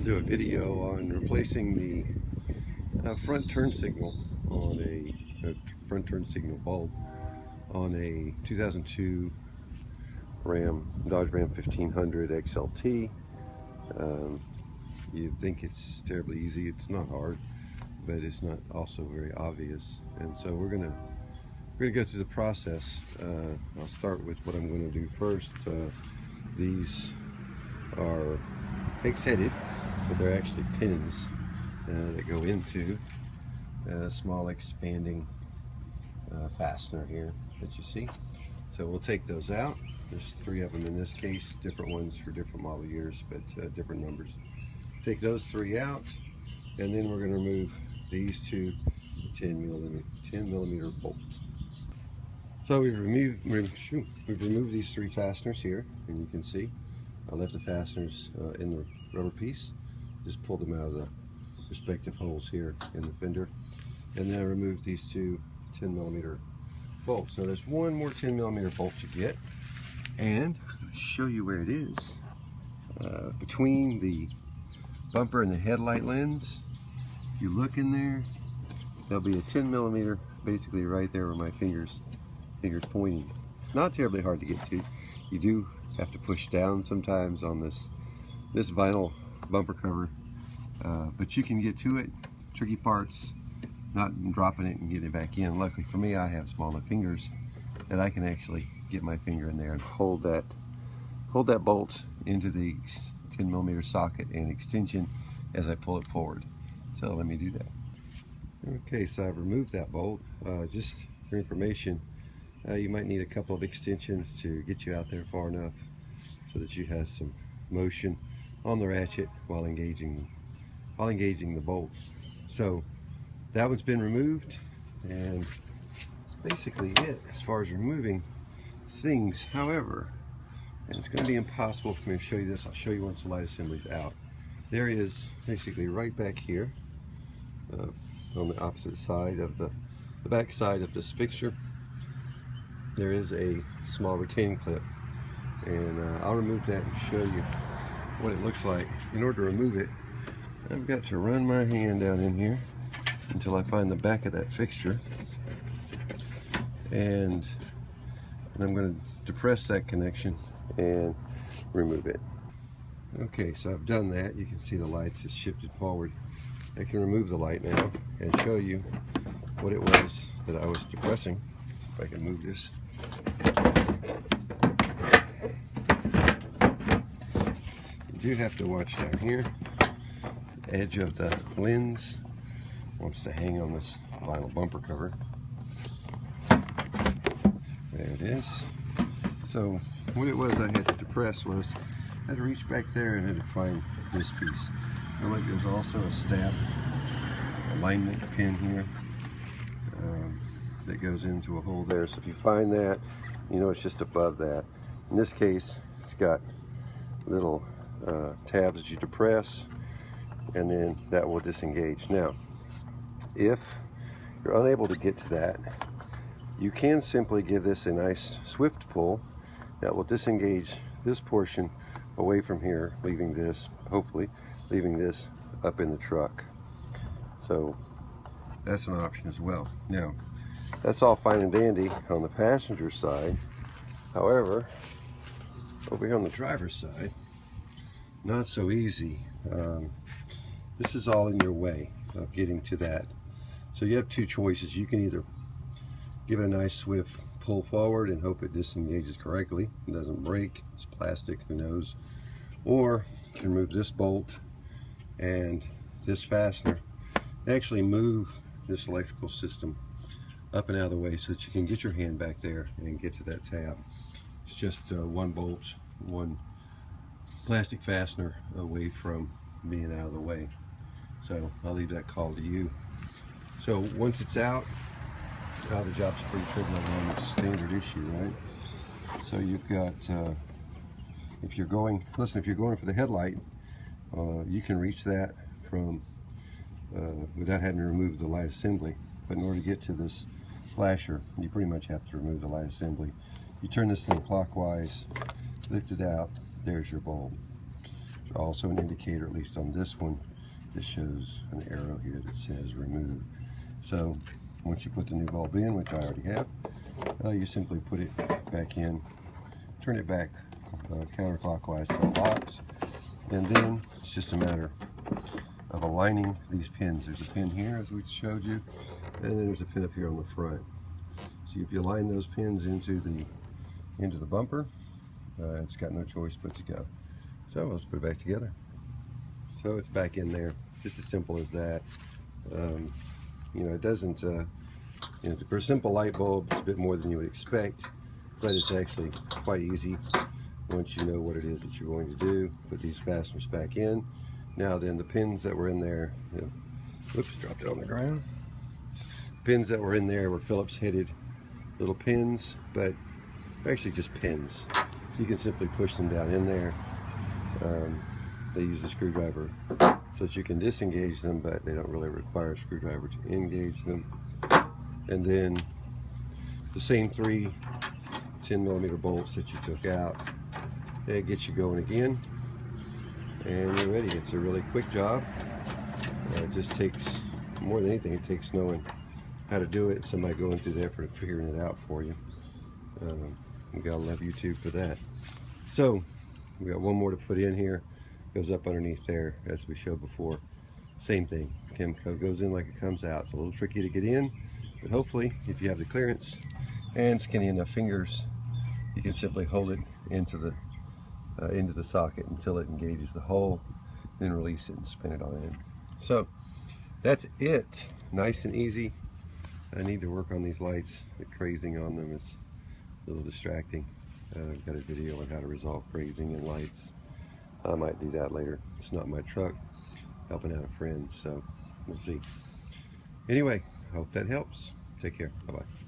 do a video on replacing the front turn signal on a front turn signal bulb on a 2002 Dodge Ram 1500 XLT. You'd think it's terribly easy. It's not hard, but it's not also very obvious. And so we're gonna go through the process. I'll start with what I'm going to do first. These are hex-headed, but they're actually pins that go into a small expanding fastener here that you see. So we'll take those out. There's 3 of them in this case, different ones for different model years, but different numbers. Take those 3 out, and then we're going to remove these 2 10 millimeter bolts. So we've removed these 3 fasteners here, and you can see I left the fasteners in the rubber piece. Just pulled them out of the respective holes here in the fender, and then I removed these 2 10 millimeter bolts. Now there's one more 10 millimeter bolt to get, and I'm going to show you where it is. Between the bumper and the headlight lens, if you look in there, there'll be a 10 millimeter basically right there where my fingers pointing. It's not terribly hard to get to. You do have to push down sometimes on this vinyl bumper cover, but you can get to it. Tricky part's not dropping it and getting it back in. Luckily for me, I have small enough fingers that I can actually get my finger in there and hold that bolt into the 10 millimeter socket and extension as I pull it forward. So let me do that. Okay, so I've removed that bolt. Just for information, you might need a couple of extensions to get you out there far enough so that you have some motion on the ratchet while engaging the bolt. So that one's been removed, and that's basically it as far as removing things. However, and it's going to be impossible for me to show you this. I'll show you once the light assembly's out. There is basically right back here on the opposite side of the back side of this fixture, there is a small retaining clip, and I'll remove that and show you what it looks like. In order to remove it, I've got to run my hand down in here until I find the back of that fixture, and I'm going to depress that connection and remove it. Okay, so I've done that. You can see the lights has shifted forward. I can remove the light now and show you what it was that I was depressing. If I can move this. You do have to watch down here. The edge of the lens wants to hang on this vinyl bumper cover. There it is. So what it was I had to depress was I had to reach back there and I had to find this piece. And like there's also a stab alignment pin here that goes into a hole there. So if you find that, you know it's just above that. In this case, it's got little tabs that you depress, and then that will disengage. Now, if you're unable to get to that, you can simply give this a nice swift pull that will disengage this portion away from here, leaving this, hopefully, leaving this up in the truck. So that's an option as well. Now, that's all fine and dandy on the passenger side. However, over here on the driver's side, not so easy. This is all in your way of getting to that. So you have 2 choices. You can either give it a nice swift pull forward and hope it disengages correctly, it doesn't break, it's plastic, who knows. Or you can remove this bolt and this fastener, actually move this electrical system up and out of the way so that you can get your hand back there and get to that tab. It's just 1 bolt, 1 plastic fastener away from being out of the way. So I'll leave that call to you. So once it's out, the job's pretty trivial. It's a standard issue, right? So you've got, if you're going for the headlight, you can reach that from without having to remove the light assembly. But in order to get to this flasher, you pretty much have to remove the light assembly. You turn this thing clockwise, lift it out, there's your bulb. also an indicator, at least on this one, that shows an arrow here that says remove. So once you put the new bulb in, which I already have, you simply put it back in, turn it back counterclockwise to the box, and then it's just a matter of aligning these pins. There's a pin here, as we showed you, and then there's a pin up here on the front. So if you align those pins into the bumper, it's got no choice but to go. So let's put it back together. So it's back in there, just as simple as that. You know, it doesn't, you know, for a simple light bulb, it's a bit more than you would expect, but it's actually quite easy once you know what it is that you're going to do. Put these fasteners back in. Now then, the pins that were in there, you know, whoops, dropped it on the ground. Pins that were in there were Phillips headed little pins, but they're actually just pins. So you can simply push them down in there. They use a screwdriver so that you can disengage them, but they don't really require a screwdriver to engage them. And then the same 3 10mm bolts that you took out, it gets you going again, and you're ready. It's a really quick job. It just takes, more than anything, it takes knowing how to do it, somebody going through the effort of figuring it out for you. You gotta love YouTube for that. So we got one more to put in here. Goes up underneath there, as we showed before. Same thing, Chemco goes in like it comes out. It's a little tricky to get in, but hopefully if you have the clearance and skinny enough fingers, you can simply hold it into the socket until it engages the hole, then release it and spin it on in. So that's it, nice and easy. I need to work on these lights. The crazing on them is a little distracting. I've got a video on how to resolve crazing in lights. I might do that later. It's not my truck, helping out a friend, so we'll see. Anyway, I hope that helps. Take care. Bye-bye.